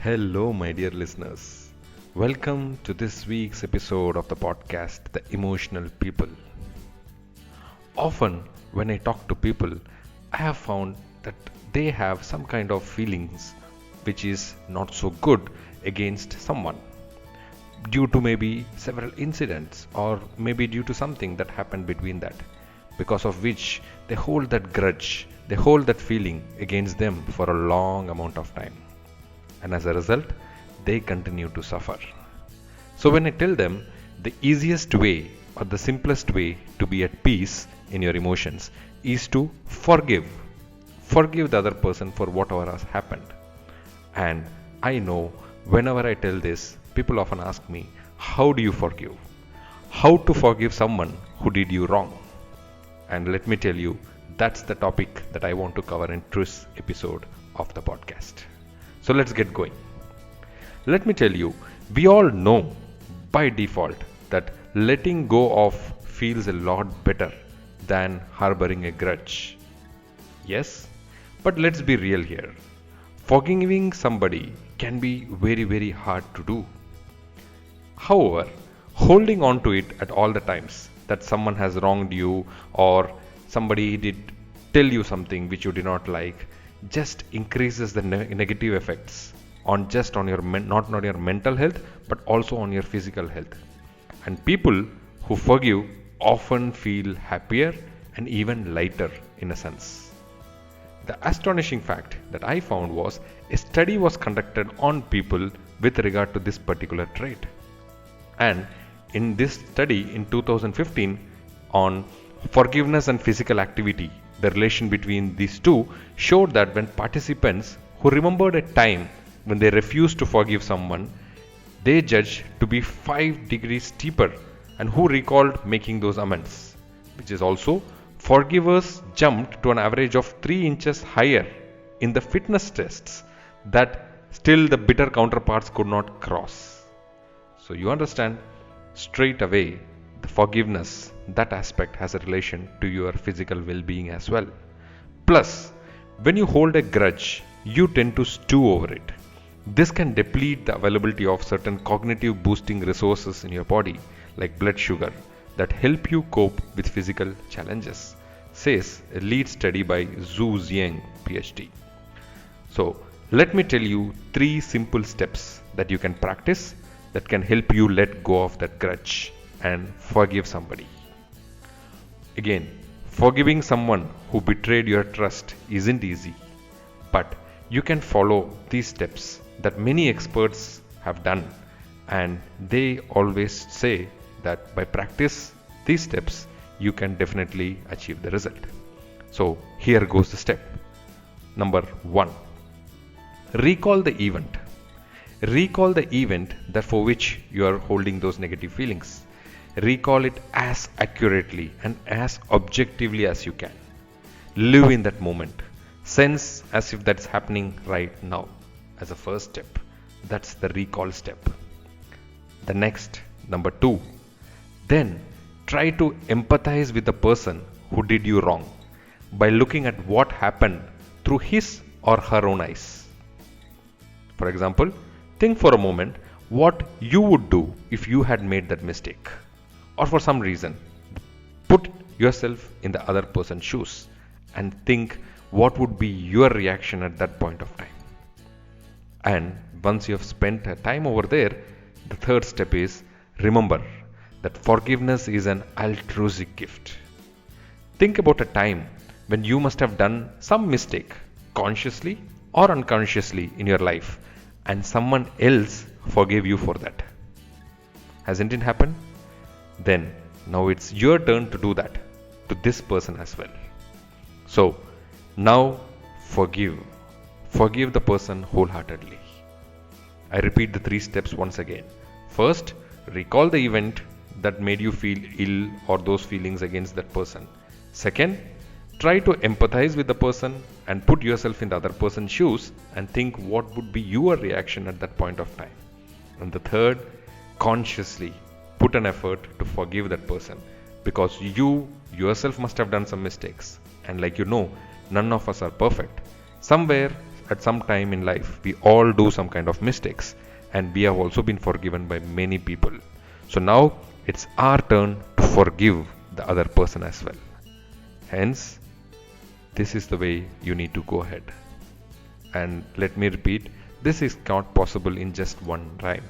Hello, my dear listeners. Welcome to this week's episode of the podcast, The Emotional People. Often, when I talk to people, I have found that they have some kind of feelings which is not so good against someone due to maybe several incidents or maybe due to something that happened between that, because of which they hold that grudge, they hold that feeling against them for a long amount of time, and as a result, they continue to suffer. So, when I tell them the easiest way or the simplest way to be at peace in your emotions is to forgive the other person for whatever has happened. And I know whenever I tell this, people often ask me, how do you forgive? How to forgive someone who did you wrong? And let me tell you, that's the topic that I want to cover in this episode of the podcast. So let's get going. Let me tell you, we all know by default that letting go of feels a lot better than harboring a grudge. Yes, but let's be real here. Forgiving somebody can be very, very hard to do. However, holding on to it at all the times that someone has wronged you or somebody did tell you something which you did not like just increases the negative effects on your not your mental health but also on your physical health. And people who forgive often feel happier and even lighter in a sense. The astonishing fact that I found was a study was conducted on people with regard to this particular trait. And in this study in 2015 on forgiveness and physical activity, the relation between these two showed that when participants who remembered a time when they refused to forgive someone, they judged to be 5 degrees steeper, and who recalled making those amends, which is also forgivers jumped to an average of 3 inches higher in the fitness tests that still the bitter counterparts could not cross. So you understand straight away the forgiveness, that aspect has a relation to your physical well-being as well. Plus, when you hold a grudge, you tend to stew over it. This can deplete the availability of certain cognitive boosting resources in your body, like blood sugar, that help you cope with physical challenges, says a lead study by Zhu Ziyang, PhD. So, let me tell you 3 simple steps that you can practice that can help you let go of that grudge and forgive somebody. Again, forgiving someone who betrayed your trust isn't easy, but you can follow these steps that many experts have done, and they always say that by practice these steps you can definitely achieve the result. So here goes the step. Number 1. Recall the event. Recall the event that for which you are holding those negative feelings. Recall it as accurately and as objectively as you can. Live in that moment. Sense as if that's happening right now. As a first step, that's the recall step. The next, number 2. Then try to empathize with the person who did you wrong by looking at what happened through his or her own eyes. For example, think for a moment what you would do if you had made that mistake, or for some reason. Put yourself in the other person's shoes and think what would be your reaction at that point of time. And once you have spent time over there, the third step is remember that forgiveness is an altruistic gift. Think about a time when you must have done some mistake, consciously or unconsciously in your life, and someone else forgave you for that. Hasn't it happened? Then now it's your turn to do that to this person as well. So now forgive. Forgive the person wholeheartedly. I repeat the 3 steps once again. First, recall the event that made you feel ill or those feelings against that person. Second, try to empathize with the person and put yourself in the other person's shoes and think what would be your reaction at that point of time. And the third, consciously put an effort to forgive that person, because you yourself must have done some mistakes, and like none of us are perfect. Somewhere at some time in life, we all do some kind of mistakes, and we have also been forgiven by many people. So now it's our turn to forgive the other person as well. Hence, this is the way you need to go ahead. And let me repeat, this is not possible in just one rhyme.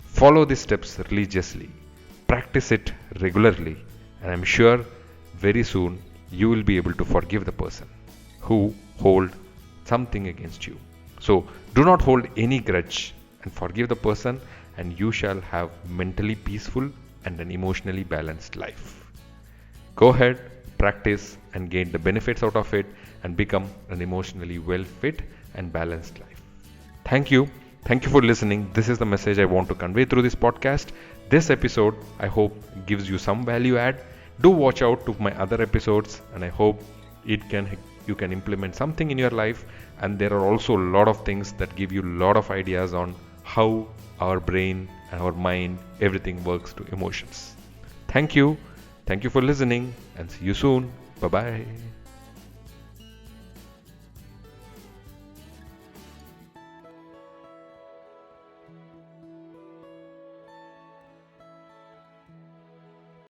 Follow these steps religiously, practice it regularly, and I'm sure very soon you will be able to forgive the person who hold something against you. So do not hold any grudge and forgive the person, and you shall have mentally peaceful and an emotionally balanced life. Go ahead, practice, and gain the benefits out of it and become an emotionally well fit and balanced life. Thank you. Thank you for listening. This is the message I want to convey through this podcast. This episode, I hope, gives you some value add. Do watch out to my other episodes, and I hope you can implement something in your life. And there are also a lot of things that give you a lot of ideas on how our brain and our mind, everything works to emotions. Thank you. Thank you for listening, and see you soon. Bye bye.